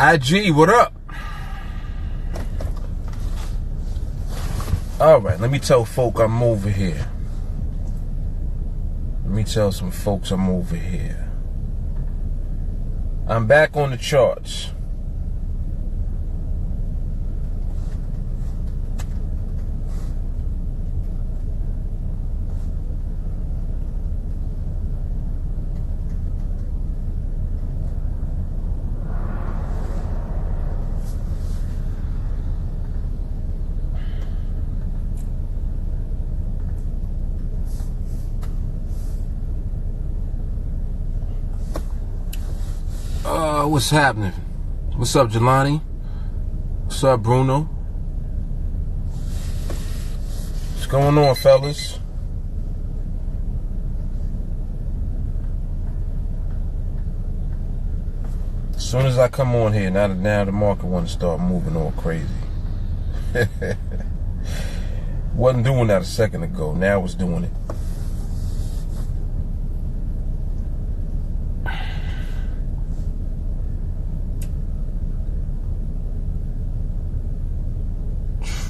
IG, what up? Alright, let me tell folk I'm over here. Let me tell some folks I'm over here. I'm back on the charts. What's happening? What's up, Jelani? What's up, Bruno? What's going on, fellas? As soon as I come on here, now the market wants to start moving all crazy. Wasn't doing that a second ago. Now it's doing it.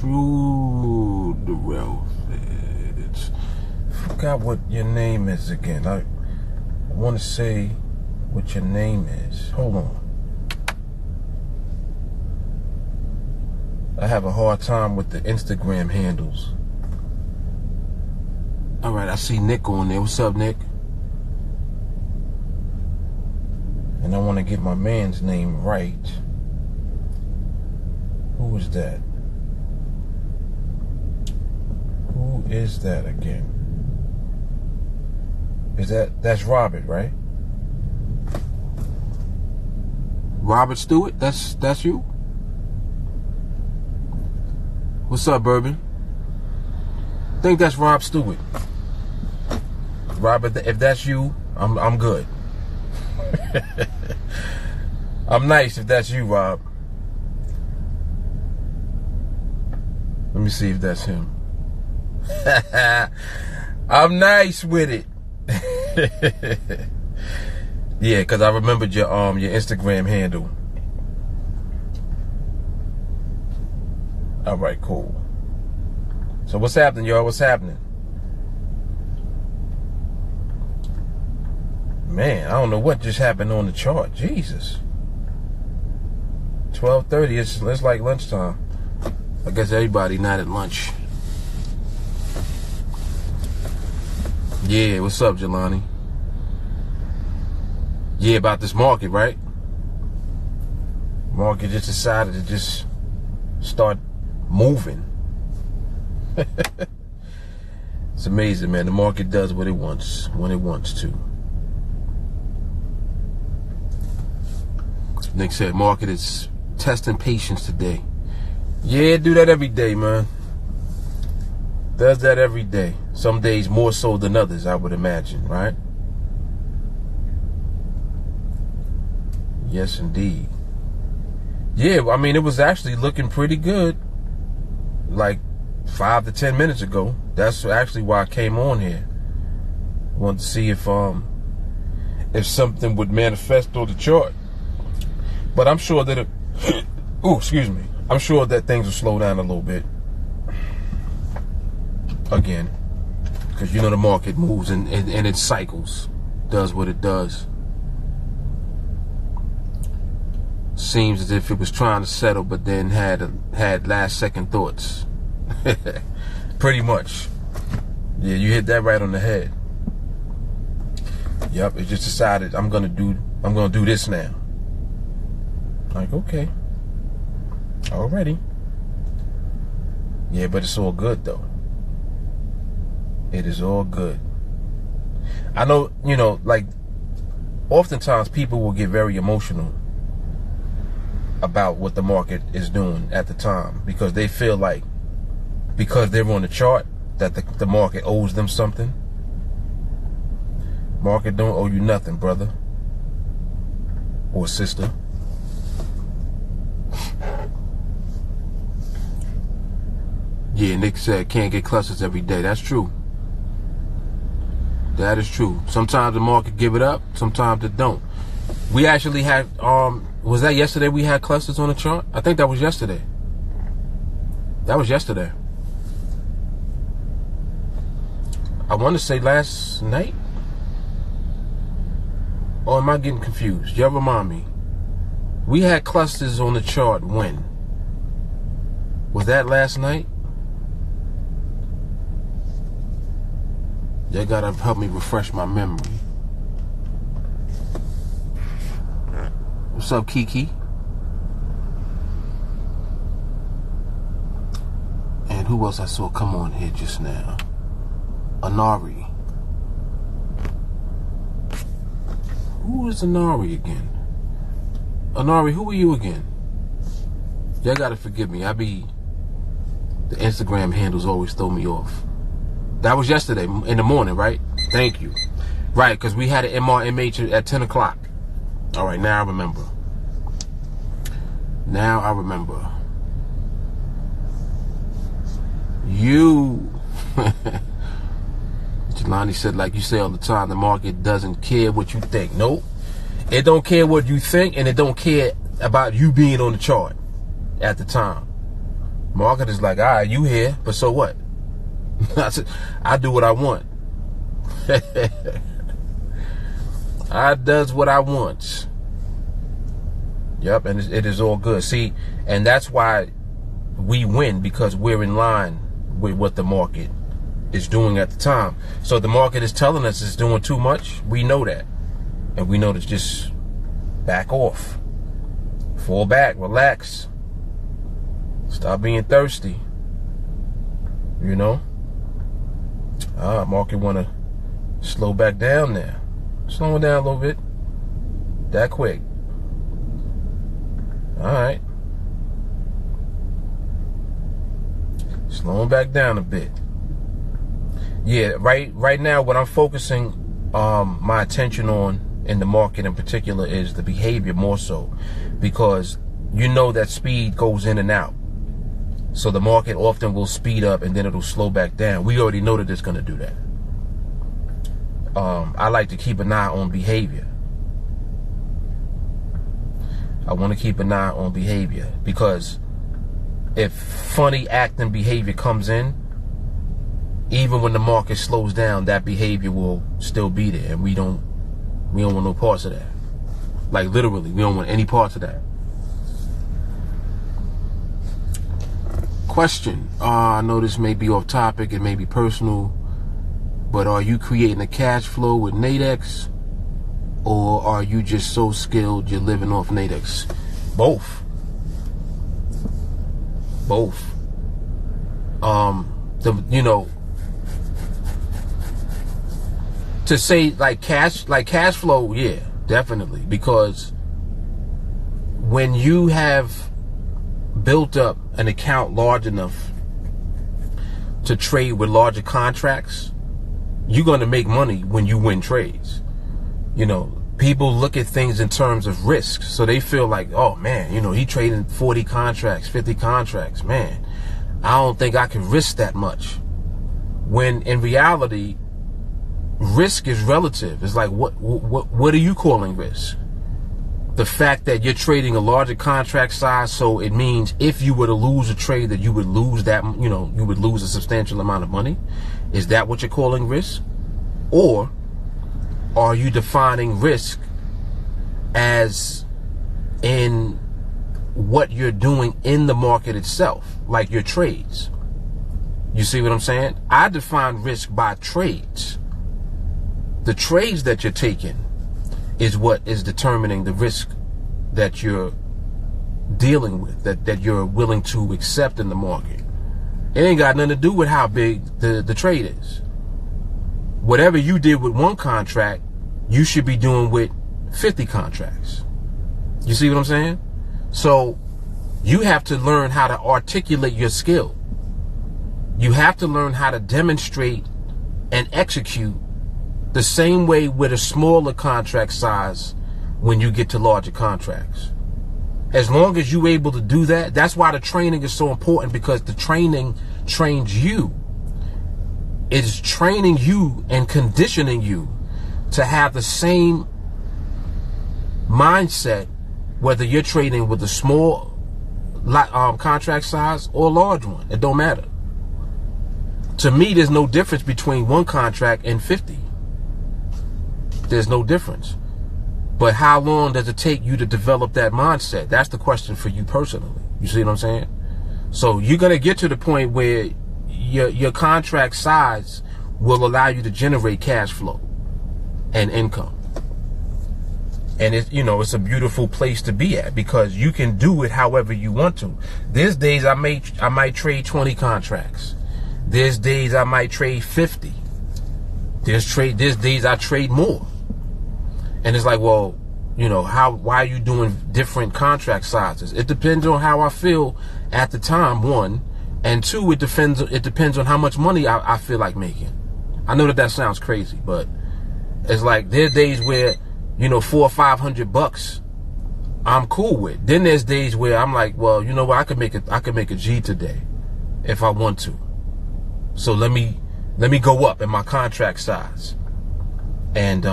True the wealth. I forgot what your name is again. I want to say what your name is. Hold on. I have a hard time with the Instagram handles. Alright, I see Nick on there. What's up, Nick? And I want to get my man's name right. Who is that? Who is that again? That's Robert, right? Robert Stewart? That's you? What's up, Bourbon? I think that's Rob Stewart. Robert, if that's you, I'm good. I'm nice if that's you, Rob. Let me see if that's him. I'm nice with it. Yeah, because I remembered your Instagram handle. Alright, cool. So what's happening, y'all? What's happening? Man, I don't know what just happened on the chart. Jesus. 12:30, it's like lunchtime. I guess everybody not at lunch. Yeah, what's up, Jelani? Yeah, about this market, right? Market just decided to just start moving. It's amazing, man. The market does what it wants when it wants to. Nick said market is testing patience today. Yeah, do that every day, man. Does that every day. Some days more so than others, I would imagine, right? Yes, indeed. Yeah, I mean, it was actually looking pretty good like 5 to 10 minutes ago. That's actually why I came on here. Wanted to see if something would manifest on the chart. But I'm sure that oh, excuse me. I'm sure that things will slow down a little bit. Again, because you know the market moves and it cycles, does what it does. Seems as if it was trying to settle, but then had last second thoughts. Pretty much. Yeah, you hit that right on the head. Yep, it just decided I'm gonna do this now. Like, okay, already. Yeah, but it's all good though. It is all good. I know, you know, like, oftentimes people will get very emotional about what the market is doing at the time because they feel like because they're on the chart that the market owes them something. Market don't owe you nothing, brother or sister. Yeah, Nick said can't get clusters every day. That's true. That is true. Sometimes the market give it up, sometimes it don't. We actually had Was that yesterday we had clusters on the chart? I think that was yesterday. That was yesterday. I want to say last night. Or am I getting confused? You remind me. We had clusters on the chart when? Was that last night? You gotta help me refresh my memory. What's up, Kiki? And who else I saw come on here just now? Anari. Who is Anari again? Anari, who are you again? Y'all gotta forgive me. The Instagram handles always throw me off. That was yesterday in the morning, right? Thank you. Right, because we had an MRMH at 10 o'clock. All right, now I remember. Now I remember. You... Jelani said, like you say all the time, the market doesn't care what you think. Nope. It don't care what you think, and it don't care about you being on the chart at the time. Market is like, all right, you here, but so what? I do what I want. I does what I want. Yep, and it is all good. See, and that's why we win, because we're in line with what the market is doing at the time. So the market is telling us it's doing too much. We know that. And we know to just back off. Fall back, relax. Stop being thirsty. You know? Market wanna slow back down now. Slowing down a little bit. That quick. Alright. Slowing back down a bit. Yeah, right now what I'm focusing my attention on in the market in particular is the behavior more so, because you know that speed goes in and out. So the market often will speed up and then it'll slow back down. We already know that it's going to do that. I like to keep an eye on behavior. I want to keep an eye on behavior, because if funny acting behavior comes in, even when the market slows down, that behavior will still be there, and we don't want no parts of that. Like literally, we don't want any parts of that. Question. I know this may be off topic, it may be personal, but are you creating a cash flow with NADEX, or are you just so skilled you're living off NADEX? Both. Both. To say like cash flow, yeah, definitely, because when you have built up an account large enough to trade with larger contracts, you're going to make money when you win trades. You know, people look at things in terms of risk, so they feel like, oh man, you know, he trading 40 contracts, 50 contracts, man, I don't think I can risk that much. When in reality, risk is relative. It's like, what are you calling risk? The fact that you're trading a larger contract size, so it means if you were to lose a trade that you would lose that, you know, you would lose a substantial amount of money. Is that what you're calling risk? Or are you defining risk as in what you're doing in the market itself, like your trades? You see what I'm saying? I define risk by trades. The trades that you're taking is what is determining the risk that you're dealing with, that you're willing to accept in the market. It ain't got nothing to do with how big the trade is. Whatever you did with one contract, you should be doing with 50 contracts. You see what I'm saying? So you have to learn how to articulate your skill. You have to learn how to demonstrate and execute the same way with a smaller contract size when you get to larger contracts. As long as you're able to do that, that's why the training is so important, because the training trains you. It's training you and conditioning you to have the same mindset whether you're trading with a small contract size or a large one. It don't matter. To me, there's no difference between one contract and 50. There's no difference. But how long does it take you to develop that mindset? That's the question for you personally. You see what I'm saying? So you're going to get to the point where your contract size will allow you to generate cash flow and income. And it's a beautiful place to be at, because you can do it however you want to. There's days I might trade 20 contracts. There's days I might trade 50. There's days I trade more. And it's like, well, why are you doing different contract sizes? It depends on how I feel at the time, one. And two, it depends on how much money I feel like making. I know that sounds crazy, but it's like there's days where, $400 or $500 I'm cool with. Then there's days where I'm like, well, you know what, I could make a G today if I want to. So let me go up in my contract size and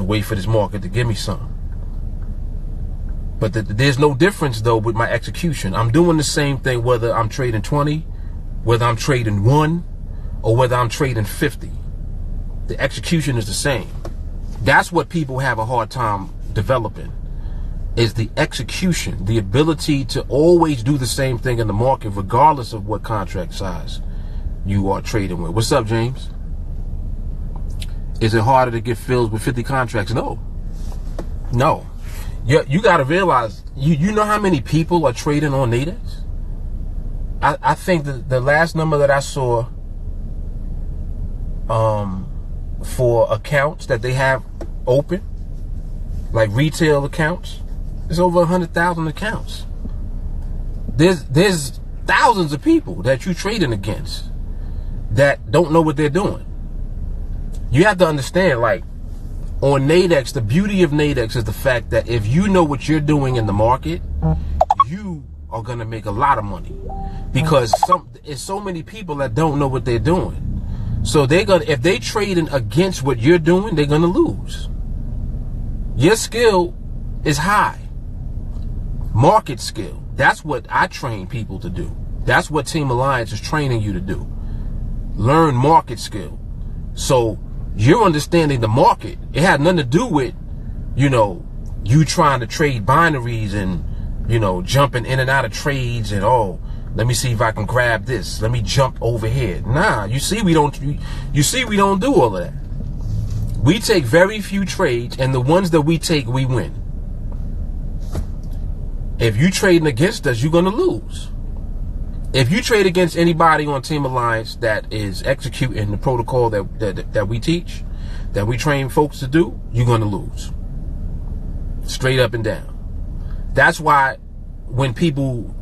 wait for this market to give me some. But there's no difference though with my execution. I'm doing the same thing whether I'm trading 20, whether I'm trading 1, or whether I'm trading 50. The execution is the same. That's what people have a hard time developing, is the execution, the ability to always do the same thing in the market regardless of what contract size you are trading with. What's up, James? Is it harder to get fills with 50 contracts? No. You got to realize, you know how many people are trading on NADEX? I think the last number that I saw for accounts that they have open, like retail accounts, is over 100,000 accounts. There's thousands of people that you're trading against that don't know what they're doing. You have to understand, like, on NADEX, the beauty of NADEX is the fact that if you know what you're doing in the market, you are going to make a lot of money, because it's so many people that don't know what they're doing. So if they trading against what you're doing, they're going to lose. Your skill is high. Market skill. That's what I train people to do. That's what TeamAlliance is training you to do. Learn market skill. So you're understanding the market. It had nothing to do with, you trying to trade binaries and, jumping in and out of trades and, let me see if I can grab this. Let me jump over here. Nah, you see we don't do all of that. We take very few trades, and the ones that we take, we win. If you trading against us, you're going to lose. If you trade against anybody on TeamAlliance that is executing the protocol that we teach, that we train folks to do, you're going to lose. Straight up and down. That's why when people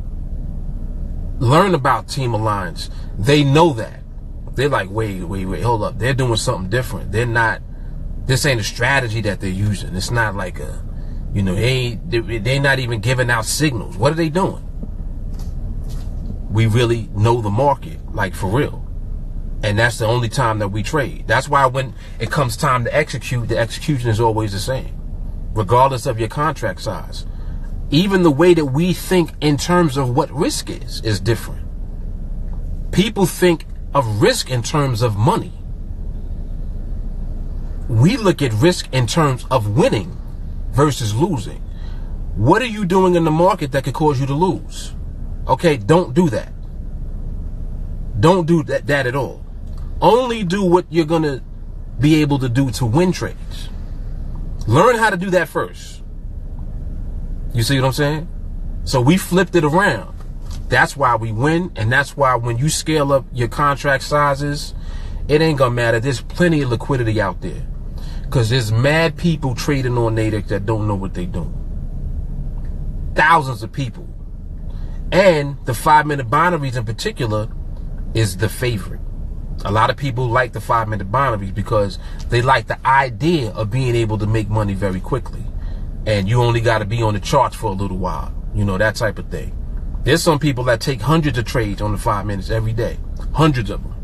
learn about TeamAlliance, they know that. They're like, wait, hold up. They're doing something different. This ain't a strategy that they're using. It's not like they're not even giving out signals. What are they doing? We really know the market, like for real. And that's the only time that we trade. That's why when it comes time to execute, the execution is always the same, regardless of your contract size. Even the way that we think in terms of what risk is different. People think of risk in terms of money. We look at risk in terms of winning versus losing. What are you doing in the market that could cause you to lose? Okay, don't do that. Don't do that at all. Only do what you're going to be able to do to win trades. Learn how to do that first. You see what I'm saying? So we flipped it around. That's why we win, and that's why when you scale up your contract sizes, it ain't gonna matter. There's plenty of liquidity out there, because there's mad people trading on NADEX that don't know what they're doing. Thousands of people. And the 5-minute binaries in particular is the favorite. A lot of people like the 5-minute binaries because they like the idea of being able to make money very quickly. And you only got to be on the charts for a little while. That type of thing. There's some people that take hundreds of trades on the 5 minutes every day. Hundreds of them.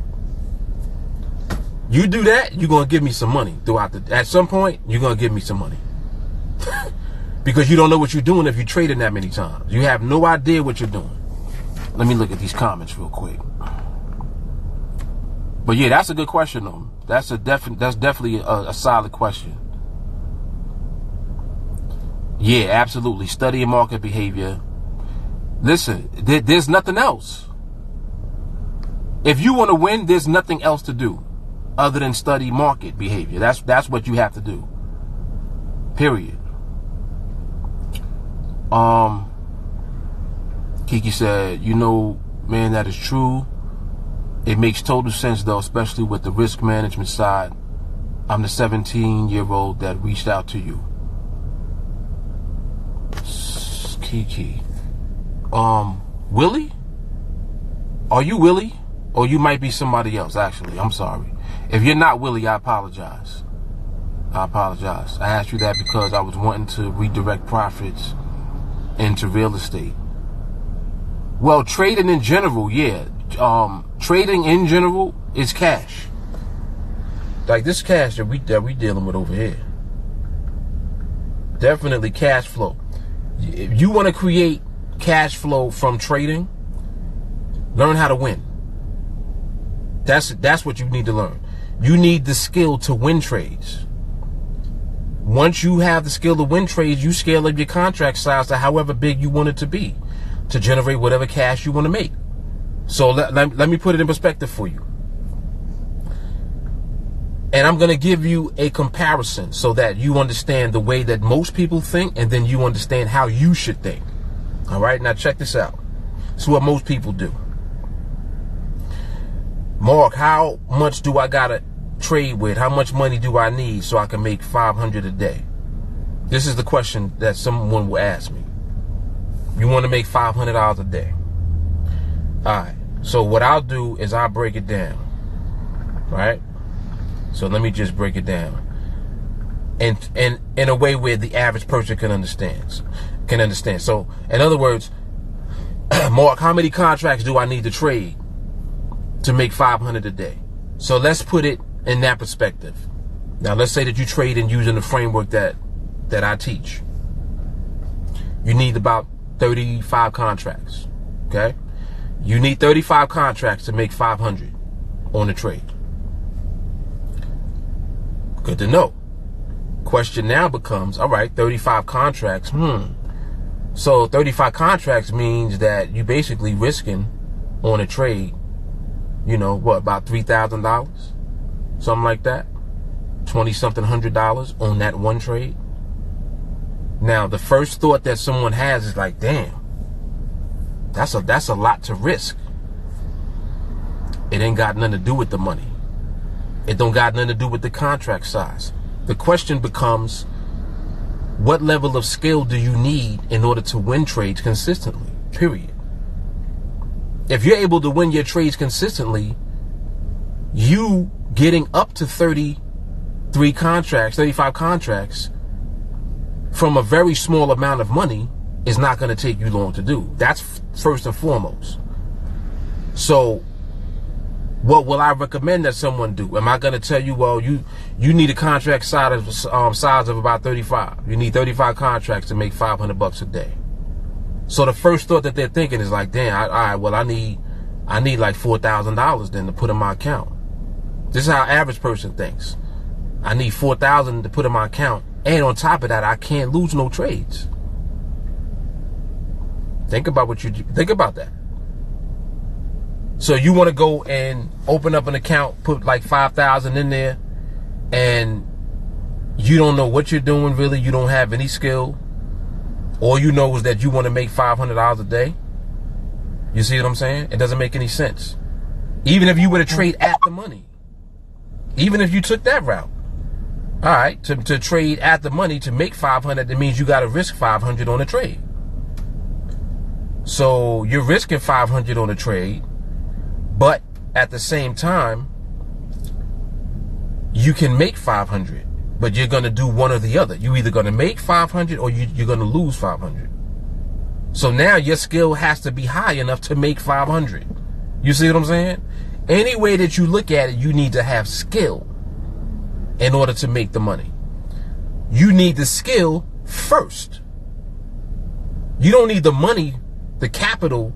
You do that, you're going to give me some money at some point, you're going to give me some money. Because you don't know what you're doing if you're trading that many times. You have no idea what you're doing. Let me look at these comments real quick. But yeah, that's a good question though. That's definitely a solid question. Yeah, absolutely. Studying market behavior. Listen, there's nothing else. If you want to win, there's nothing else to do other than study market behavior. That's what you have to do. Period. Kiki said, you know, man, that is true. It makes total sense though, especially with the risk management side. I'm the 17-year-old that reached out to you. Kiki. Willie? Are you Willie? Or you might be somebody else, actually. I'm sorry. If you're not Willie, I apologize. I apologize. I asked you that because I was wanting to redirect profits into real estate. Well, trading in general, yeah. Trading in general is cash. Like this cash that we dealing with over here. Definitely cash flow. If you want to create cash flow from trading, learn how to win. That's what you need to learn. You need the skill to win trades. Once you have the skill to win trades, you scale up your contract size to however big you want it to be to generate whatever cash you want to make. So let me put it in perspective for you. And I'm going to give you a comparison so that you understand the way that most people think, and then you understand how you should think. All right, now check this out. This is what most people do. Mark, how much do I got to trade with? How much money do I need so I can make $500 a day? This is the question that someone will ask me. You want to make $500 a day. All right. So what I'll do is I'll break it down. Right? So let me just break it down. And in a way where the average person can understand. So in other words, Mark, how many contracts do I need to trade to make $500 a day? So let's put it in that perspective. Now let's say that you trade in using the framework that I teach. You need about 35 contracts. Okay? You need 35 contracts to make 500 on a trade. Good to know. Question now becomes, all right, 35 contracts. So 35 contracts means that you basically risking on a trade, you know, what, about $3,000? Something like that. 20-something $100 on that one trade. Now, the first thought that someone has is like, damn, that's a lot to risk. It ain't got nothing to do with the money. It don't got nothing to do with the contract size. The question becomes, what level of skill do you need in order to win trades consistently? Period. If you're able to win your trades consistently, you getting up to 33 contracts, 35 contracts from a very small amount of money is not going to take you long to do. That's first and foremost. So what will I recommend that someone do? Am I going to tell you, well, you need a contract size of about 35. You need 35 contracts to make $500 a day. So the first thought that they're thinking is like, damn, all right, well, I need like $4,000 then to put in my account. This is how average person thinks. I need $4,000 to put in my account, and on top of that, I can't lose no trades. Think about what you do. Think about that. So you want to go and open up an account, put like 5,000 in there, and you don't know what you're doing really. You don't have any skill. All you know is that you want to make $500 a day. You see what I'm saying? It doesn't make any sense. Even if you were to trade at the money, even if you took that route, all right, to trade at the money to make 500, that means you got to risk 500 on a trade. So you're risking 500 on a trade, but at the same time, you can make 500, but you're going to do one or the other. You're either going to make 500 or you're going to lose 500. So now your skill has to be high enough to make 500. You see what I'm saying? Any way that you look at it, you need to have skill in order to make the money. You need the skill first You don't need the money, the capital,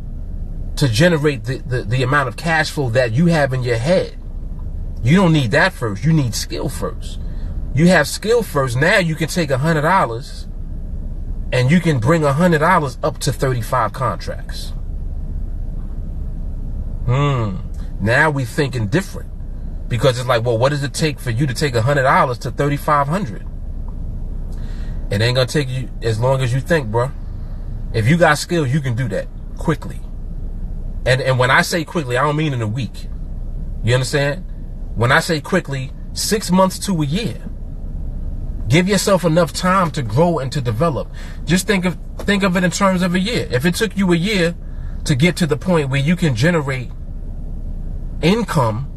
to generate the amount of cash flow that you have in your head. You don't need that first. You need skill first. You have skill first. Now you can take $100 and you can bring $100 up to 35 contracts. Now we thinking different, because it's like, well, what does it take for you to take $100 to 3,500? It ain't gonna take you as long as you think, bro. If you got skill, you can do that quickly. And when I say quickly, I don't mean in a week. You understand? When I say quickly, 6 months to a year. Give yourself enough time to grow and to develop. Just think of it in terms of a year. If it took you a year to get to the point where you can generate income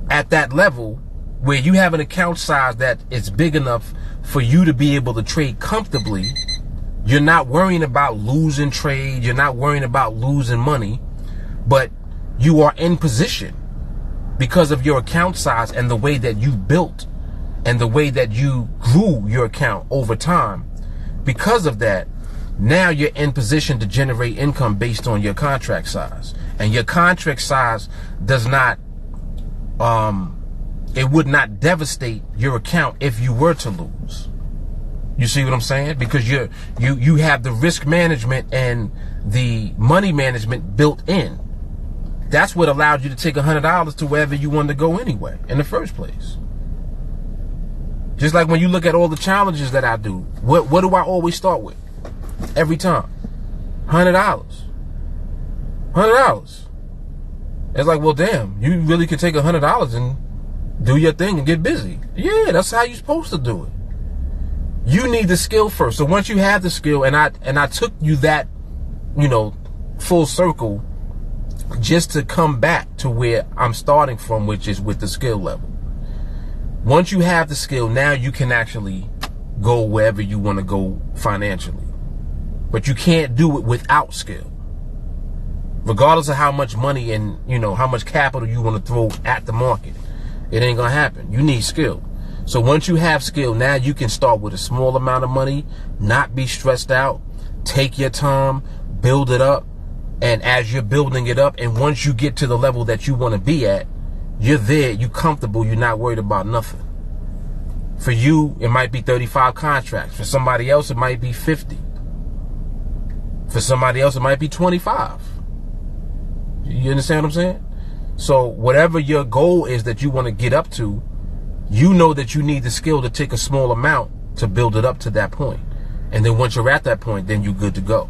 at that level, where you have an account size that is big enough for you to be able to trade comfortably, you're not worrying about losing trade, you're not worrying about losing money, but you are in position because of your account size and the way that you built and the way that you grew your account over time. Because of that, now you're in position to generate income based on your contract size. And your contract size does not, it would not devastate your account if you were to lose. You see what I'm saying? Because you have the risk management and the money management built in. That's what allowed you to take $100 to wherever you wanted to go anyway, in the first place. Just like when you look at all the challenges that I do, what do I always start with? Every time, $100. $100. It's like, well, damn, you really could take $100 and do your thing and get busy. Yeah, that's how you're supposed to do it. You need the skill first. So once you have the skill, and I took you that, full circle, just to come back to where I'm starting from, which is with the skill level. Once you have the skill, now you can actually go wherever you want to go financially. But you can't do it without skill. Regardless of how much money and, how much capital you want to throw at the market, it ain't going to happen. You need skill. So once you have skill, now you can start with a small amount of money, not be stressed out, take your time, build it up. And as you're building it up, and once you get to the level that you want to be at, you're there, you're comfortable, you're not worried about nothing. For you, it might be 35 contracts. For somebody else, it might be 50. For somebody else, it might be 25. You understand what I'm saying? So whatever your goal is that you want to get up to, you know that you need the skill to take a small amount to build it up to that point. And then once you're at that point, then you're good to go.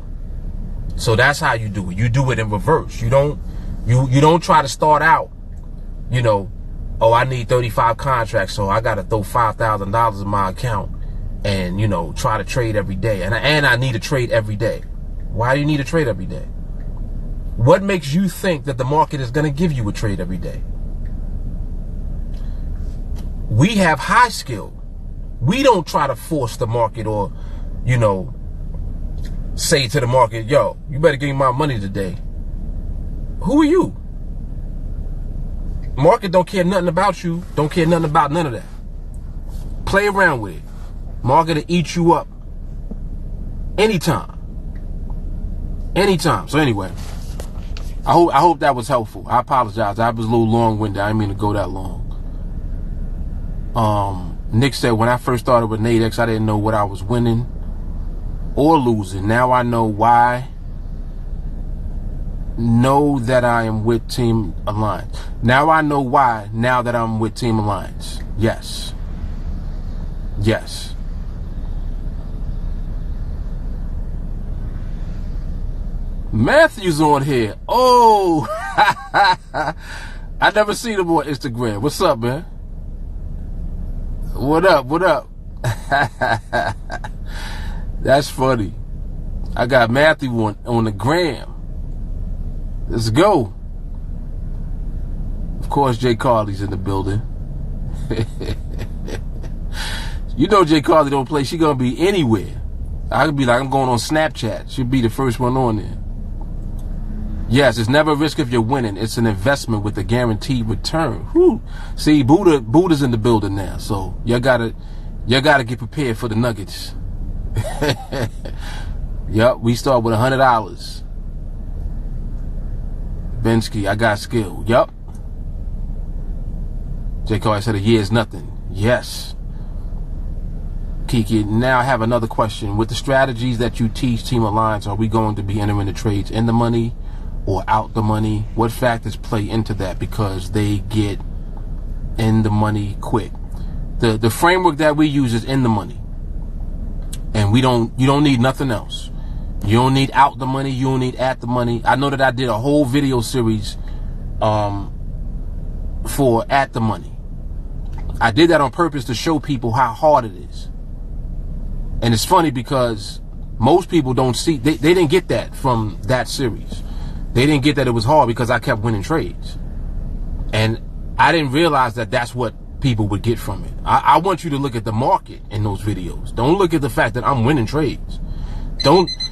So that's how you do it. You do it in reverse. You don't try to start out, oh, I need 35 contracts, so I got to throw $5,000 in my account and, try to trade every day. And I need to trade every day. Why do you need to trade every day? What makes you think that the market is going to give you a trade every day? We have high skill. We don't try to force the market or, say to the market, yo, you better give me my money today. Who are you? Market don't care nothing about you. Don't care nothing about none of that. Play around with it. Market will eat you up anytime. Anytime. So anyway, I hope that was helpful. I apologize. I was a little long-winded. I didn't mean to go that long. Nick said, when I first started with NADEX, I didn't know what I was winning or losing. Now I know why. Know that I am with TeamAlliance. Now I know why, now that I'm with TeamAlliance. Yes. Yes. Matthew's on here. Oh, I never seen him on Instagram. What's up, man? What up? What up? That's funny. I got Matthew on the gram. Let's go. Of course, Jay Carly's in the building. You know Jay Carly don't play. She gonna be anywhere. I could be like, I'm going on Snapchat. She'll be the first one on there. Yes, it's never a risk if you're winning. It's an investment with a guaranteed return. Whew. See, Buddha's in the building now, so y'all gotta get prepared for the nuggets. Yep, we start with $100. Bensky, I got skill. Yep. J. Cole, I said a year is nothing. Yes. Kiki, now I have another question. With the strategies that you teach TeamAlliance, are we going to be entering the trades in the money or out the money? What factors play into that? Because they get in the money quick. The framework that we use is in the money. And you don't need nothing else. You don't need out the money, you don't need at the money. I know that I did a whole video series for at the money. I did that on purpose to show people how hard it is. And it's funny because most people don't see, they didn't get that from that series. They didn't get that it was hard because I kept winning trades. And I didn't realize that that's what people would get from it. I want you to look at the market in those videos. Don't look at the fact that I'm winning trades.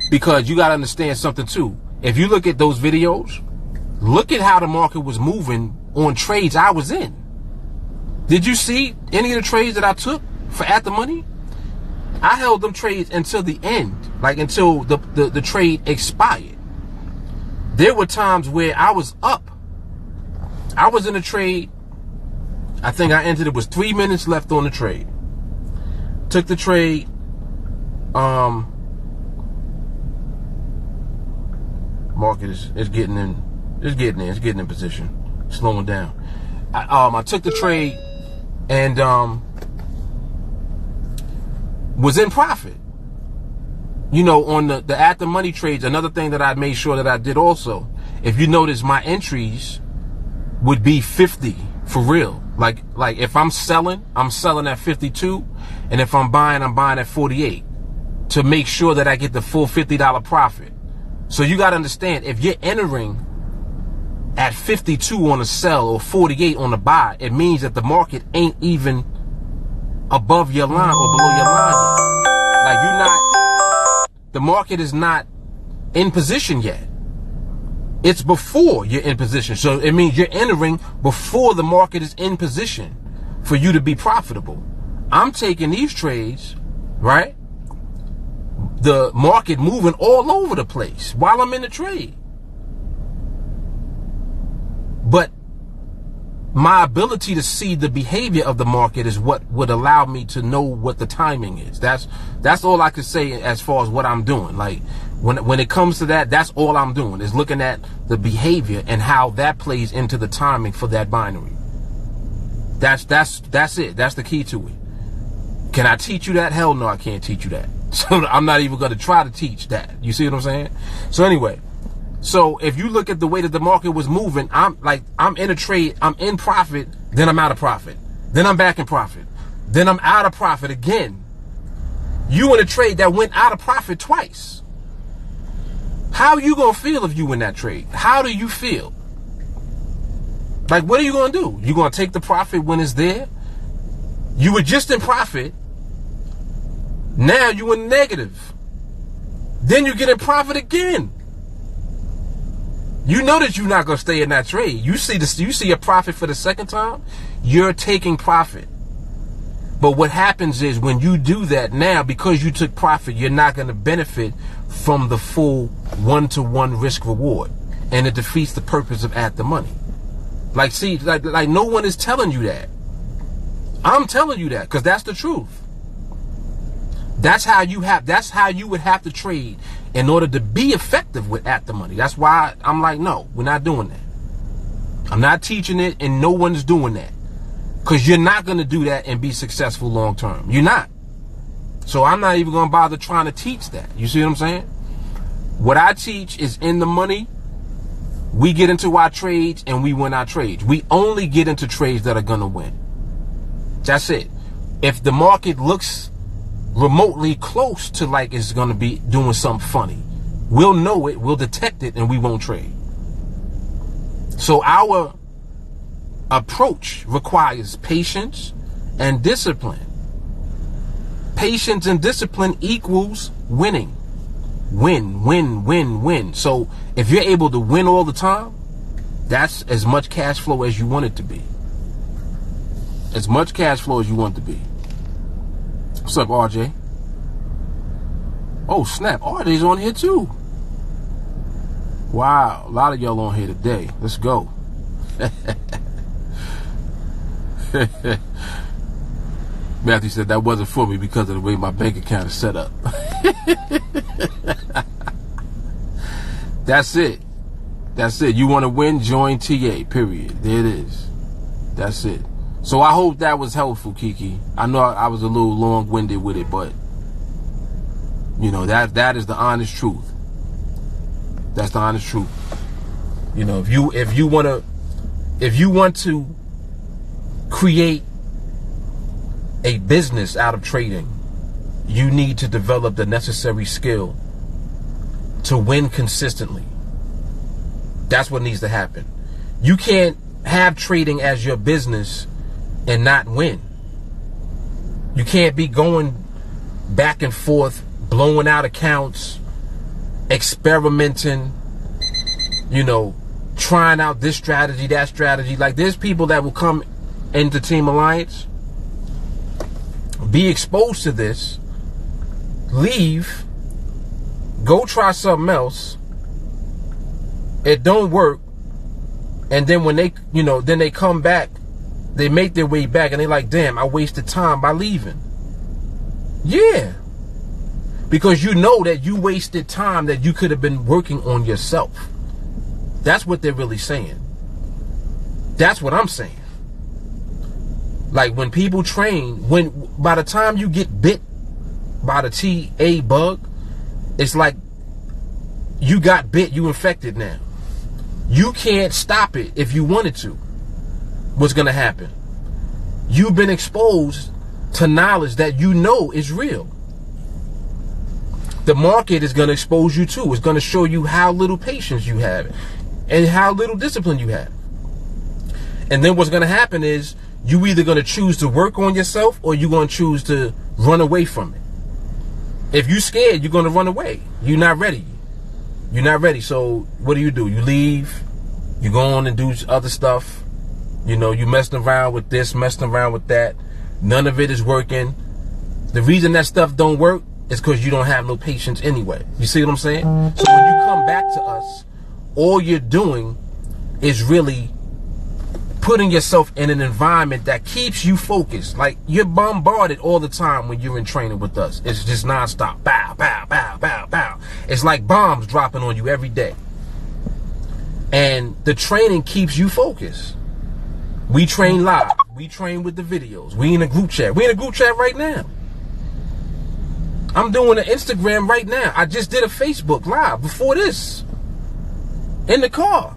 Because you got to understand something too. If you look at those videos, look at how the market was moving on trades I was in. Did you see any of the trades that I took for at the money? I held them trades until the end, like until the trade expired. There were times where I was up. I was in a trade. I think I entered, it was 3 minutes left on the trade. Took the trade. Market is getting in. It's getting in. It's getting in position. Slowing down. I took the trade and was in profit. You know, on the at the money trades, another thing that I made sure that I did also, if you notice, my entries would be 50 for real. Like if I'm selling at 52, and if I'm buying at 48 to make sure that I get the full $50 profit. So you got to understand, if you're entering at 52 on a sell or 48 on a buy, it means that the market ain't even above your line or below your line yet. Like the market is not in position yet. It's before you're in position. So it means you're entering before the market is in position for you to be profitable. I'm taking these trades, right? The market moving all over the place while I'm in the trade. But my ability to see the behavior of the market is what would allow me to know what the timing is. That's all I could say as far as what I'm doing. Like when it comes to that, that's all I'm doing is looking at the behavior and how that plays into the timing for that binary. That's it. That's the key to it. Can I teach you that? Hell no, I can't teach you that. So I'm not even going to try to teach that. You see what I'm saying? So anyway, so if you look at the way that the market was moving, I'm in a trade, I'm in profit, then I'm out of profit. Then I'm back in profit. Then I'm out of profit again. You in a trade that went out of profit twice. How are you going to feel if you win that trade? How do you feel? Like, what are you going to do? You going to take the profit when it's there? You were just in profit. Now you in negative. Then you get in profit again. You know that you're not going to stay in that trade. You see a profit for the second time, you're taking profit. But what happens is when you do that now, because you took profit, you're not going to benefit from the full one-to-one risk reward. And it defeats the purpose of at the money. Like, see, like no one is telling you that. I'm telling you that because that's the truth. That's how you would have to trade in order to be effective with at the money. That's why I'm like, no, we're not doing that. I'm not teaching it, and no one's doing that. Because you're not going to do that and be successful long term. You're not. So I'm not even going to bother trying to teach that. You see what I'm saying? What I teach is in the money. We get into our trades and we win our trades. We only get into trades that are going to win. That's it. If the market looks remotely close to like it's going to be doing something funny, we'll know it, we'll detect it, and we won't trade. So our approach requires patience and discipline. Patience and discipline equals winning. Win, win, win, win. So if you're able to win all the time, that's as much cash flow as you want it to be. As much cash flow as you want it to be. What's up, RJ? Oh, snap. RJ's on here too. Wow. A lot of y'all on here today. Let's go. Matthew said that wasn't for me because of the way my bank account is set up. That's it. That's it. You want to win? Join TA. Period. There it is. That's it. So I hope that was helpful, Kiki. I know I was a little long-winded with it, but you know, that is the honest truth. That's the honest truth. You know, if you want to create a business out of trading, you need to develop the necessary skill to win consistently. That's what needs to happen. You can't have trading as your business and not win. You can't be going back and forth, blowing out accounts, experimenting, you know, trying out this strategy, that strategy. Like, there's people that will come into TeamAlliance, be exposed to this, leave, go try something else, it don't work, and then when they, you know, then they come back, they make their way back, and they're like, damn, I wasted time by leaving. Yeah. Because you know that you wasted time that you could have been working on yourself. That's what they're really saying. That's what I'm saying. Like, when people train, by the time you get bit by the TA bug, it's like you got bit, you infected now. You can't stop it if you wanted to. What's going to happen? You've been exposed to knowledge that you know is real. The market is going to expose you to. It's going to show you how little patience you have and how little discipline you have. And then what's going to happen is you either going to choose to work on yourself or you're going to choose to run away from it. If you're scared, you're going to run away. You're not ready. You're not ready. So what do? You leave. You go on and do other stuff. You know, you messing around with this, messing around with that. None of it is working. The reason that stuff don't work is because you don't have no patience anyway. You see what I'm saying? So when you come back to us, all you're doing is really putting yourself in an environment that keeps you focused. Like, you're bombarded all the time when you're in training with us. It's just nonstop. Bow, bow, bow, bow, bow. It's like bombs dropping on you every day. And the training keeps you focused. We train live. We train with the videos. We in a group chat. We in a group chat right now. I'm doing an Instagram right now. I just did a Facebook live before this. In the car.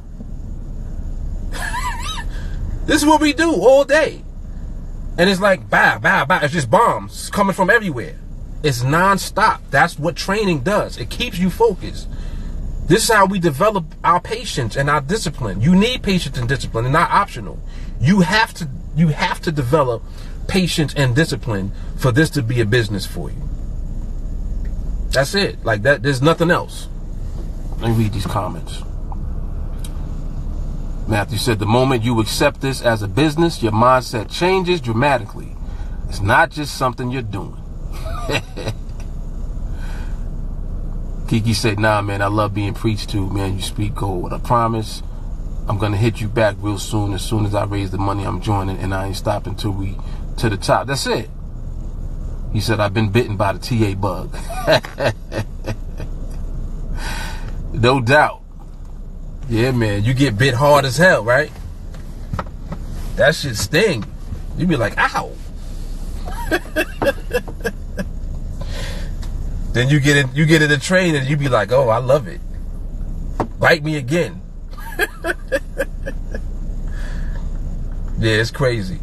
This is what we do all day. And it's like, bow, bow, bow. It's just bombs coming from everywhere. It's non-stop. That's what training does. It keeps you focused. This is how we develop our patience and our discipline. You need patience and discipline. They're not optional. You have to develop patience and discipline for this to be a business for you. That's it. Like that, there's nothing else. Let me read these comments. Matthew said, the moment you accept this as a business, your mindset changes dramatically. It's not just something you're doing. Kiki said, nah, man, I love being preached to. Man, you speak gold. I promise I'm going to hit you back real soon. As soon as I raise the money, I'm joining, and I ain't stopping till we to the top. That's it. He said, I've been bitten by the TA bug. No doubt. Yeah, man, you get bit hard as hell, right? That shit sting. You be like, ow. Then you get in the train and you be like, oh, I love it. Bite me again. Yeah, it's crazy.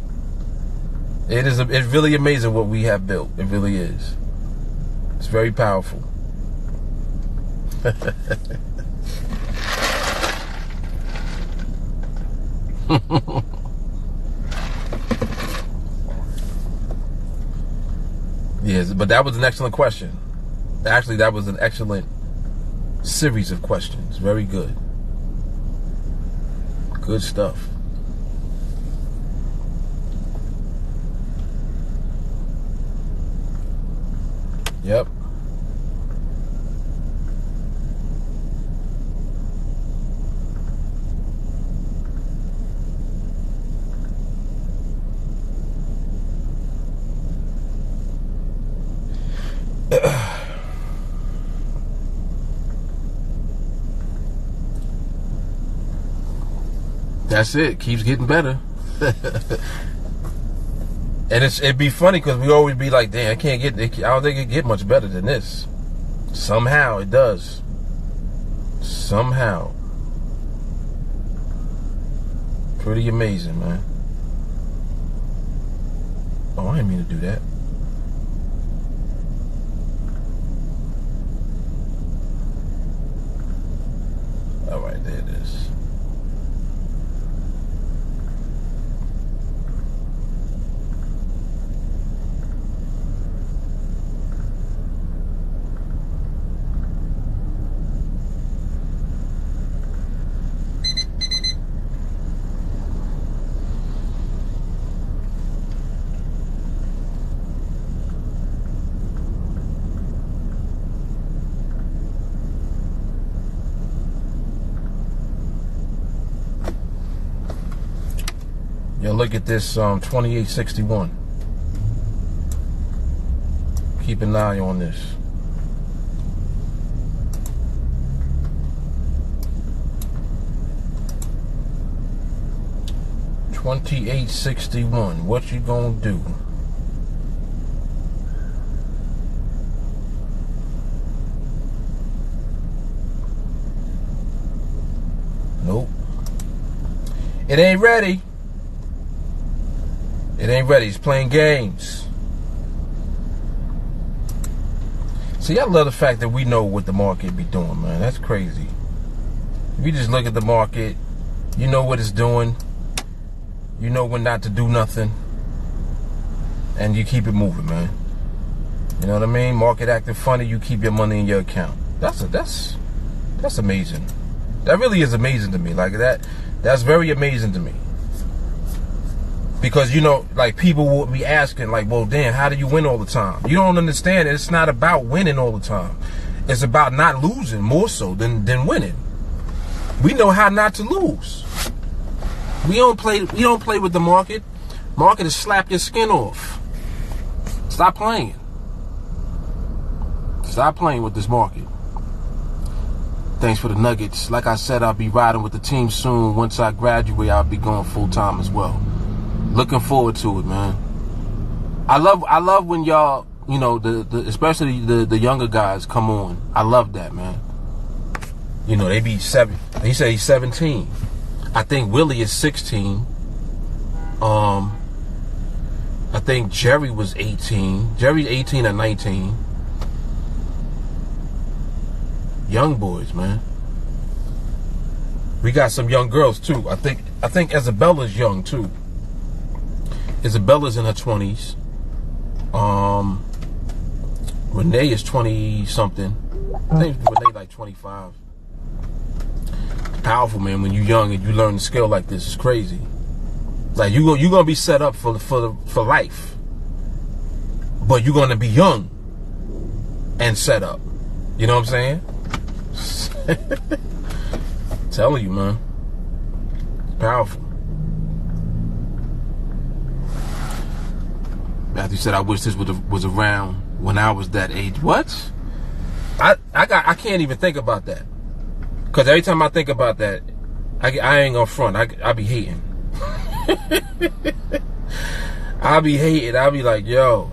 It's really amazing what we have built. It really is. It's very powerful. Yes, but that was an excellent question. Actually, that was an excellent series of questions. Very good. Good stuff. Yep. That's it. Keeps getting better. And it'd be funny because we always be like, damn, I don't think it get much better than this. Somehow it does. Somehow. Pretty amazing, man. Oh, I didn't mean to do that. All right, there it is. Yo, look at this 2861. Keep an eye on this. $28.61. What you gonna do? Nope. It ain't ready. It ain't ready. It's playing games. See, I love the fact that we know what the market be doing, man. That's crazy. If you just look at the market, you know what it's doing. You know when not to do nothing. And you keep it moving, man. You know what I mean? Market acting funny, you keep your money in your account. That's amazing. That really is amazing to me. Like that's very amazing to me. Because, you know, like people will be asking, like, well, damn, how do you win all the time? You don't understand. It's not about winning all the time. It's about not losing more so than winning. We know how not to lose. We don't play with the market. Market is slap your skin off. Stop playing. Stop playing with this market. Thanks for the nuggets. Like I said, I'll be riding with the team soon. Once I graduate, I'll be going full time as well. Looking forward to it, man. I love when y'all, you know, especially the younger guys come on. I love that, man. You know, they be 7. He said he's 17. I think Willie is 16. I think Jerry was 18. Jerry's 18 or 19. Young boys, man. We got some young girls too. I think Isabella's young too. Isabella's in her 20s. Renee is 20 something. I think Renee like 25. Powerful, man. When you're young and you learn the skill like this, it's crazy. Like you're gonna be set up for life, but you're gonna be young and set up. You know what I'm saying? Telling you, man. Powerful. Matthew said, I wish this was around when I was that age. What? I can't even think about that. Because every time I think about that, I ain't gonna front. I be hating. I be hating. I be like, yo.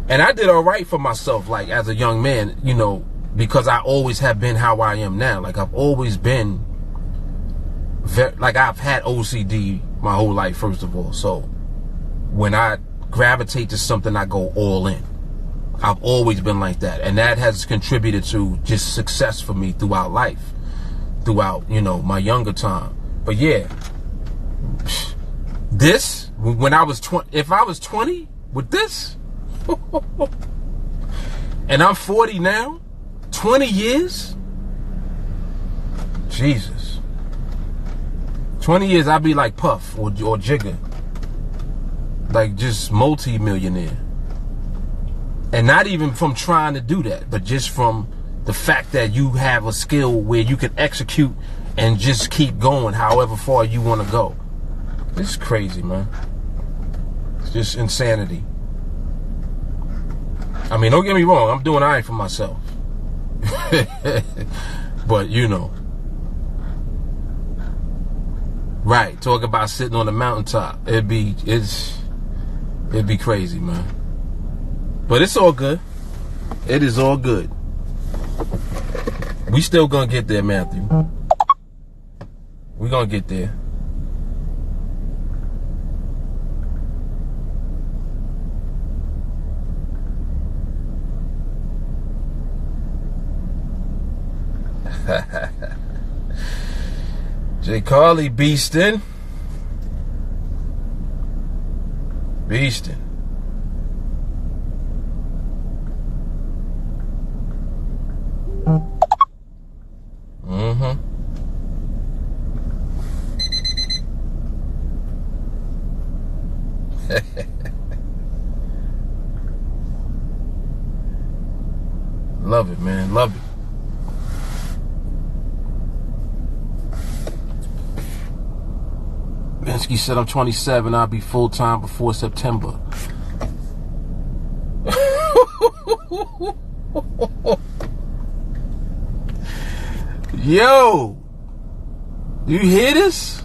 And I did all right for myself, like, as a young man, you know, because I always have been how I am now. Like, I've always been, I've had OCD my whole life, first of all. So, when I gravitate to something, I go all in. I've always been like that. And that has contributed to just success for me throughout life. Throughout, you know, my younger time. But yeah, this, when I was 20, if I was 20 with this, and I'm 40 now, 20 years, Jesus. 20 years, I'd be like Puff or Jigga. Like just multi-millionaire. And not even from trying to do that, but just from the fact that you have a skill where you can execute and just keep going however far you want to go. This is crazy, man. It's just insanity. I mean, don't get me wrong, I'm doing all right for myself. But, you know. Right, talk about sitting on the mountaintop. It'd be crazy, man. But it's all good. It is all good. We still gonna get there, Matthew. We gonna get there. J. Carly beastin'. Beastin'. Love it, man. Love it. Vinsky said, I'm 27. I'll be full-time before September. Yo! You hear this?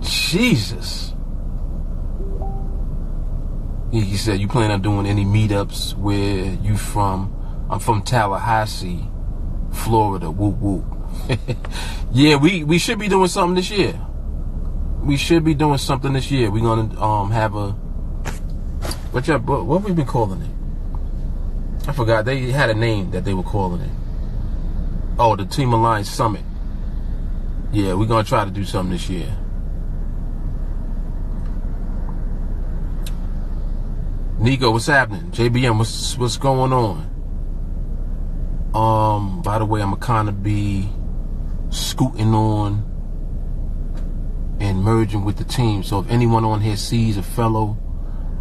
Jesus. He said, you plan on doing any meetups? Where you from? I'm from Tallahassee, Florida. Whoop whoop. Yeah, we should be doing something this year. We should be doing something this year. We're gonna have a what we been calling it? I forgot. They had a name that they were calling it. Oh, the TeamAlliance Summit. Yeah, we're gonna try to do something this year. Nico, what's happening? JBM, what's going on? By the way, I'm gonna kind of be scooting on and merging with the team. So if anyone on here sees a fellow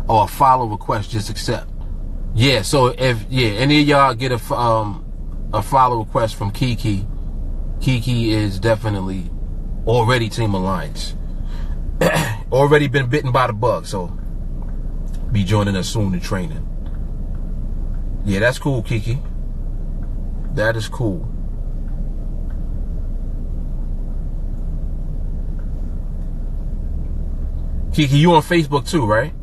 or a follow request, just accept. Yeah. So if any of y'all get a follow request from Kiki is definitely already TeamAlliance. Already been bitten by the bug. So be joining us soon in training. Yeah, that's cool, Kiki. That is cool. Kiki, you on Facebook too, right?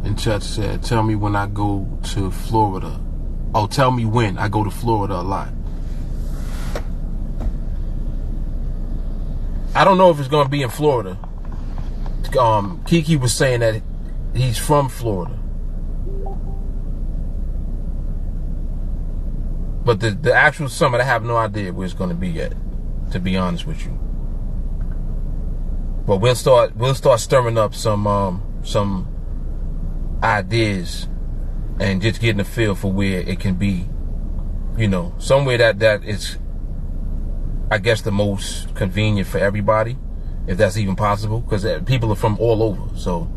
And Chet said, tell me when I go to Florida. Oh, tell me when I go to Florida a lot. I don't know if it's going to be in Florida. Kiki was saying that he's from Florida. But the actual summit, I have no idea where it's going to be yet, to be honest with you. But we'll start stirring up some ideas and just getting a feel for where it can be, you know, somewhere that is, I guess, the most convenient for everybody, if that's even possible, because people are from all over. So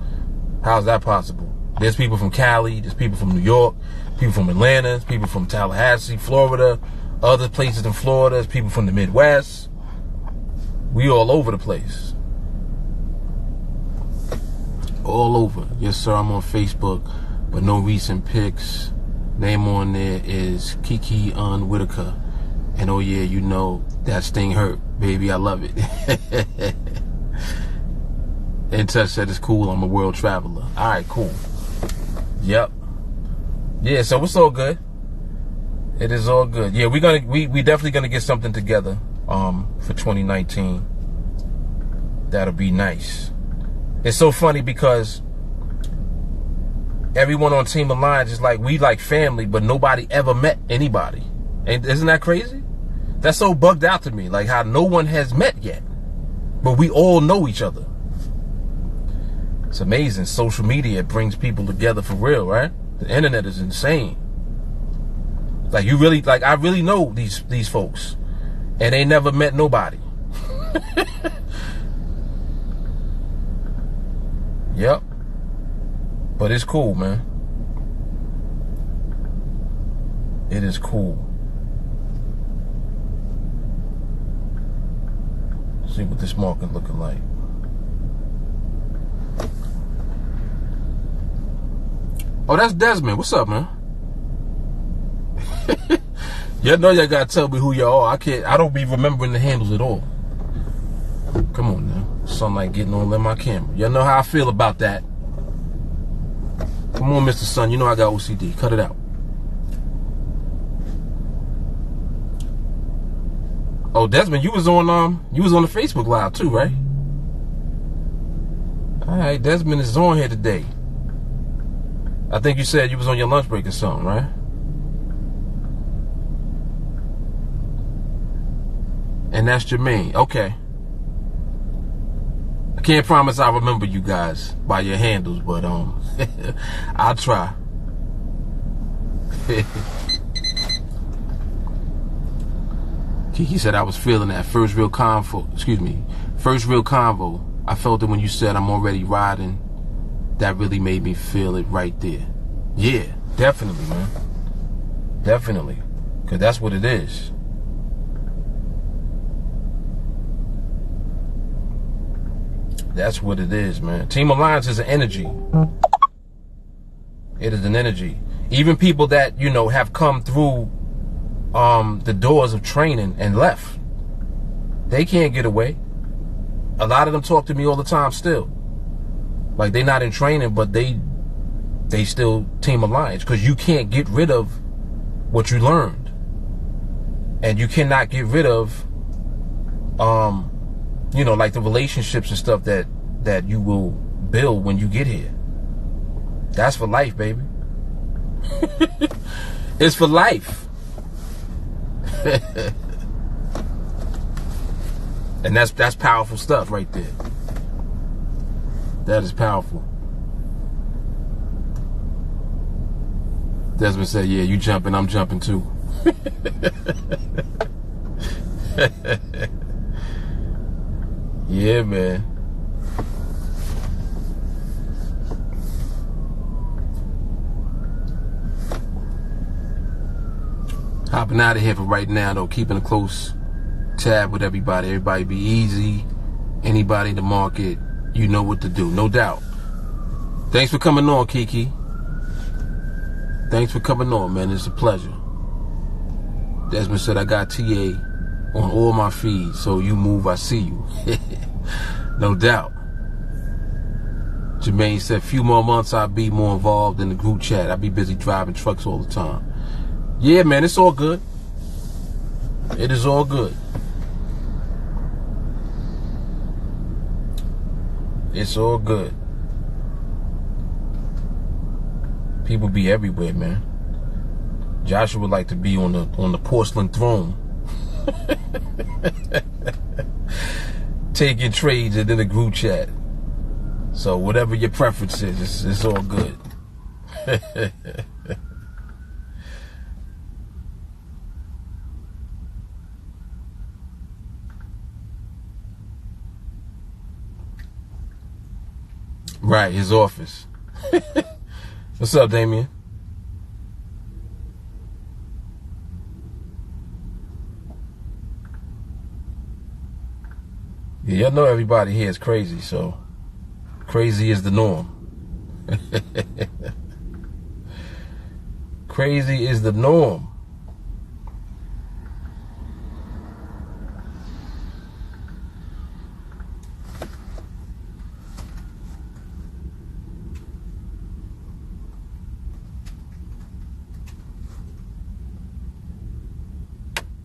how's that possible? There's people from Cali, there's people from New York, people from Atlanta, there's people from Tallahassee, Florida, other places in Florida, there's people from the Midwest. We all over the place. All over. Yes, sir, I'm on Facebook, but no recent pics. Name on there is Kiki Whitaker. And oh yeah, you know, that sting hurt, baby. I love it. In Touch said it's cool. I'm a world traveler. All right, cool. Yep. Yeah, so it's all good. It is all good. Yeah, we definitely gonna get something together for 2019. That'll be nice. It's so funny because everyone on TeamAlliance is like, we like family, but nobody ever met anybody. And isn't that crazy? That's so bugged out to me, like how no one has met yet, but we all know each other. It's amazing. Social media brings people together for real, right? The internet is insane. Like I really know these folks, and they never met nobody. Yep. But it's cool, man. It is cool. See what this market looking like. Oh, that's Desmond. What's up, man? Y'all know y'all gotta tell me who y'all are. I don't be remembering the handles at all. Come on now. Sunlight getting all in my camera. Y'all know how I feel about that. Come on, Mr. Sun. You know I got OCD. Cut it out. Oh, Desmond, you was on the Facebook Live too, right? All right, Desmond is on here today. I think you said you was on your lunch break or something, right? And that's Jermaine. Okay. I can't promise I remember you guys by your handles, but I'll try. Kiki said I was feeling that first real convo. First real convo. I felt it when you said I'm already riding. That really made me feel it right there. Yeah, definitely, man. Definitely, because that's what it is. That's what it is, man. TeamAlliance is an energy. It is an energy. Even people that, you know, have come through the doors of training and left, they can't get away. A lot of them talk to me all the time still. Like, they not in training, but they still TeamAlliance, because you can't get rid of what you learned. And you cannot get rid of you know, like the relationships and stuff that you will build when you get here. That's for life, baby. It's for life. And that's powerful stuff right there. That is powerful. Desmond said, yeah, you jumping, I'm jumping too. Yeah, man. Hopping out of here for right now, though. Keeping a close tab with everybody. Everybody be easy. Anybody in the market, you know what to do, no doubt. Thanks for coming on, Kiki. Thanks for coming on, man. It's a pleasure. Desmond said I got TA on all my feeds, so you move, I see you. No doubt. Jermaine said, few more months I'll be more involved in the group chat. I'll be busy driving trucks all the time. Yeah, man, it's all good. It is all good. It's all good. People be everywhere, man. Joshua would like to be on the porcelain throne. Taking trades and in the group chat. So whatever your preference is, it's all good. Right, his office. What's up, Damien? Yeah, y'all know everybody here is crazy, so crazy is the norm. Crazy is the norm.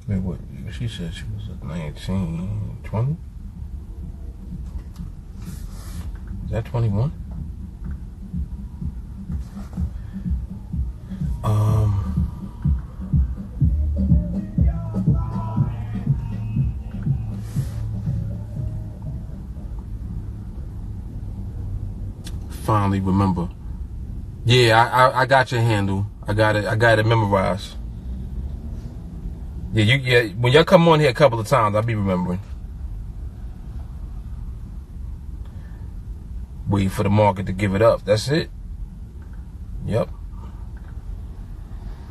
Wait, what? She said she was at 19, 20? Is that 21? Finally remember. Yeah, I got your handle. I got it memorized. Yeah, when y'all come on here a couple of times, I'll be remembering. Wait for the market to give it up. That's it. Yep.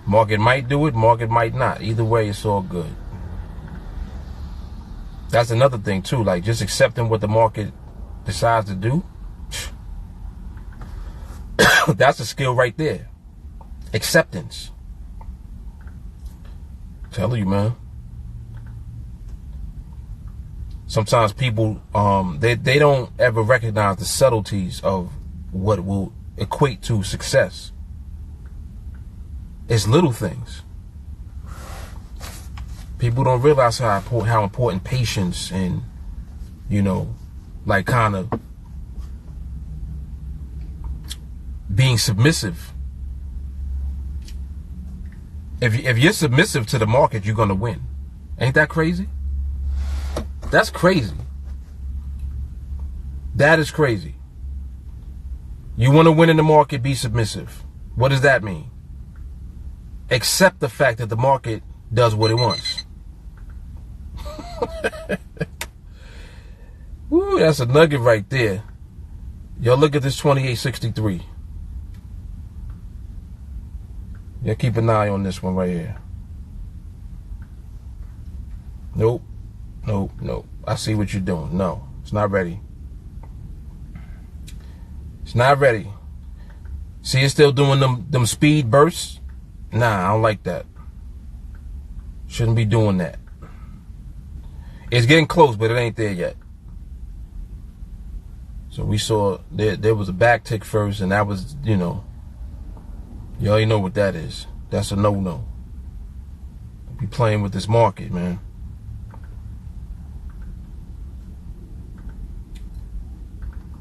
Market might do it, market might not. Either way, it's all good. That's another thing too, like just accepting what the market decides to do. That's a skill right there. Acceptance. Tell you, man. Sometimes people, they don't ever recognize the subtleties of what will equate to success. It's little things. People don't realize how important patience and, you know, like kind of being submissive. If you're submissive to the market, you're gonna win. Ain't that crazy? That's crazy. That is crazy. You want to win in the market, be submissive. What does that mean? Accept the fact that the market does what it wants. Woo, that's a nugget right there. Y'all look at this 2863. Yeah, keep an eye on this one right here. Nope. Nope, nope. I see what you're doing. No, it's not ready. It's not ready. See, it's still doing them speed bursts. Nah, I don't like that. Shouldn't be doing that. It's getting close, but it ain't there yet. So we saw there was a back tick first, and that was, you know, you already know what that is. That's a no-no. Be playing with this market, man.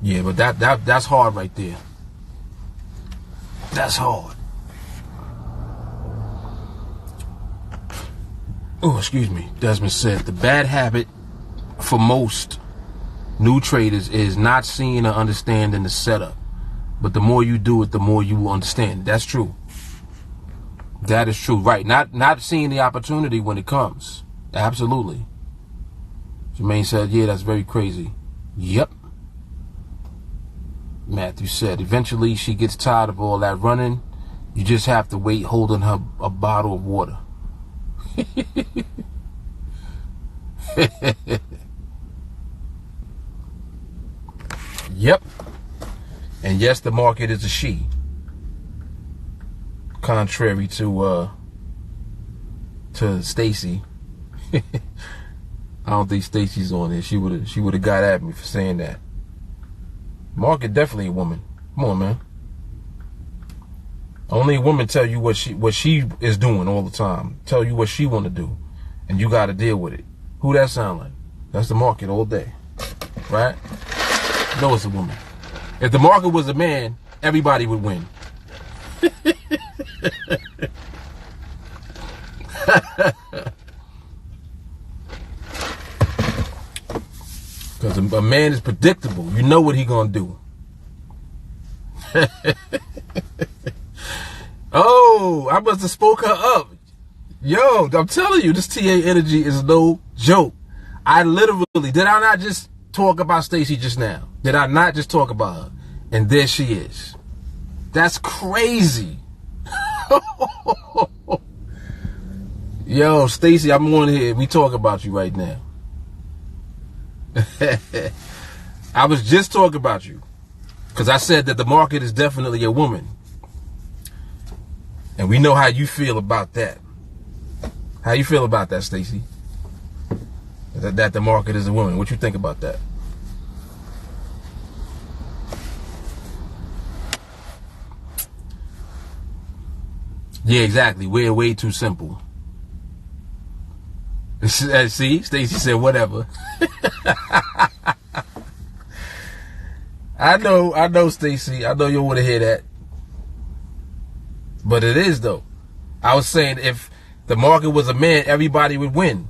Yeah, but that's hard right there. That's hard. Oh, excuse me. Desmond said the bad habit for most new traders is not seeing or understanding the setup. But the more you do it, the more you will understand. That's true. That is true. Right. Not seeing the opportunity when it comes. Absolutely. Jermaine said, yeah, that's very crazy. Yep. Matthew said, eventually she gets tired of all that running. You just have to wait holding her a bottle of water. Yep. And yes, the market is a she. Contrary to Stacy. I don't think Stacy's on there. She would have got at me for saying that. Market definitely a woman. Come on, man. Only a woman tell you what she is doing all the time. Tell you what she want to do, and you got to deal with it. Who that sound like? That's the market all day, right? No, it's a woman. If the market was a man, everybody would win. Because a man is predictable. You know what he gonna do. Oh, I must have spoke her up. Yo, I'm telling you, this TA energy is no joke. I literally, did I not just talk about Stacy just now? Did I not just talk about her? And there she is. That's crazy. Yo, Stacy, I'm on here. We talk about you right now. I was just talking about you because I said that the market is definitely a woman, and we know how you feel about that. How you feel about that, Stacy? That the market is a woman. What you think about that? Yeah, exactly. We're way too simple. See, Stacy said whatever. I know, Stacy. I know you want to hear that. But it is, though. I was saying if the market was a man, everybody would win.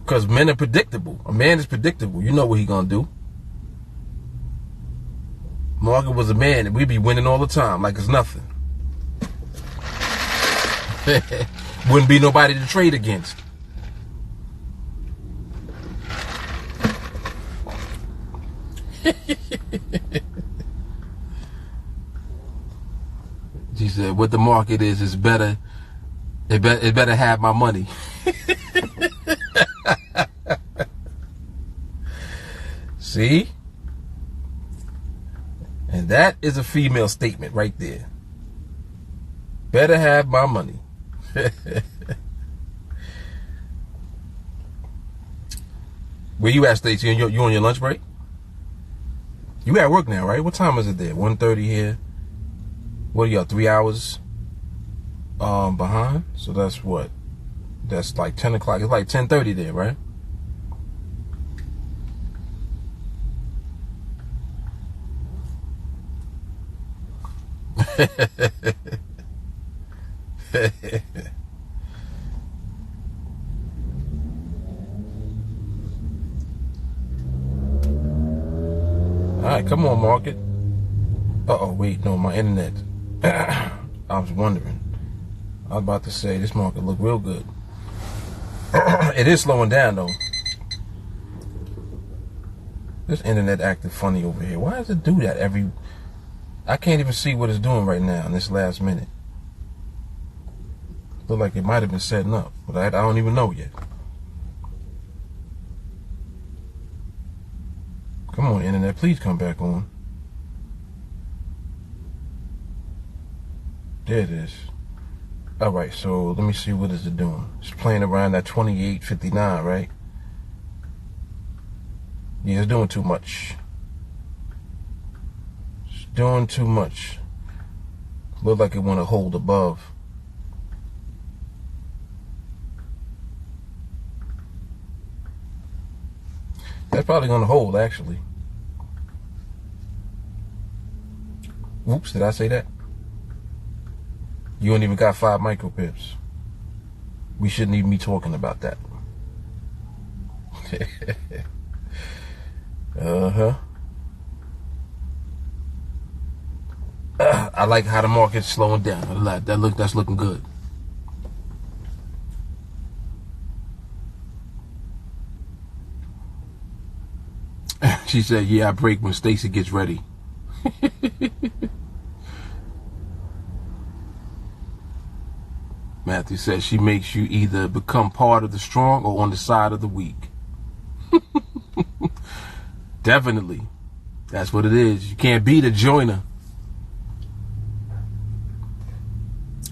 Because men are predictable. A man is predictable. You know what he gonna do. Market was a man, and we'd be winning all the time like it's nothing. Wouldn't be nobody to trade against. She said, what the market is better. It better have my money. See? And that is a female statement right there. Better have my money. Where you at, Stacey? You on your lunch break? You at work now, right? What time is it there? 1:30 here. What are y'all, 3 hours behind? So that's what? That's like 10 o'clock. It's like 10:30 there, right? All right, come on, market. Uh-oh, wait, no, my internet. I was wondering. I was about to say, this market look real good. It is slowing down, though. This internet acting funny over here. Why does it do that every... I can't even see what it's doing right now in this last minute. Look like it might have been setting up, but I don't even know yet. Come on, internet, please come back on. There it is. All right, so let me see what is it doing. It's playing around that 28.59, right? Yeah, it's doing too much. It's doing too much. Look like it want to hold above. That's probably going to hold, actually. Oops, did I say that? You ain't even got 5 micropips. We shouldn't even be talking about that. Uh-huh. I like how the market's slowing down. That's looking good. She said, yeah, I break when Stacy gets ready. Matthew says she makes you either become part of the strong or on the side of the weak. Definitely. That's what it is. You can't be the joiner.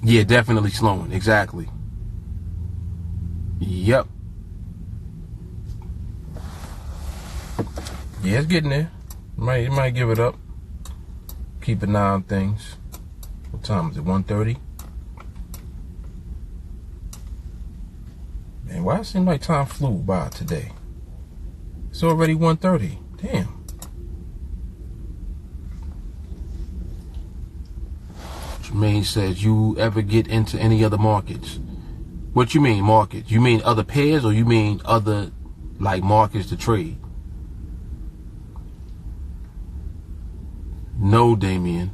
Yeah, definitely slowing. Exactly. Yep. Yeah, it's getting there. It might give it up. Keep an eye on things. What time is it? 1:30? Man, why it seem like time flew by today? It's already 1:30. Damn. Jermaine says, you ever get into any other markets? What you mean, markets? You mean other pairs, or you mean other, like, markets to trade? No, Damien.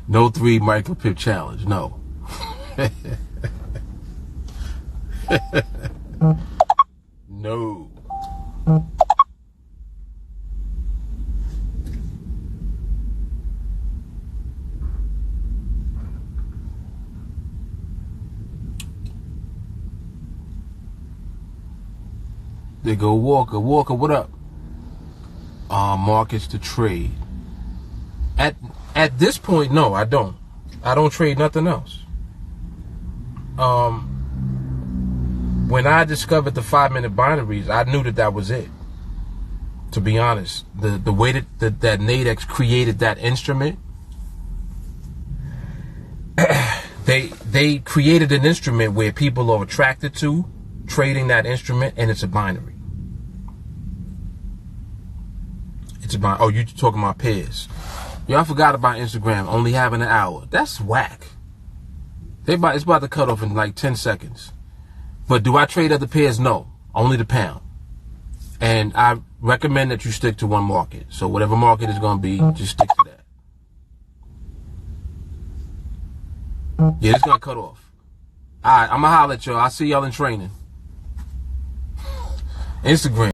No 3 micropip challenge. No. No. They go Walker. Walker, what up? Markets to trade. At this point, no, I don't. I don't trade nothing else. When I discovered the 5-minute binaries, I knew that was it. To be honest, the way that NADEX created that instrument, they created an instrument where people are attracted to trading that instrument, and it's a binary. It's a binary. Oh, you talking about pairs? Y'all forgot about Instagram only having an hour. That's whack. It's about to cut off in like 10 seconds. But do I trade other pairs? No, only the pound. And I recommend that you stick to one market. So whatever market is going to be, just stick to that. Yeah, it's going to cut off. All right, I'm going to holler at y'all. I'll see y'all in training. Instagram.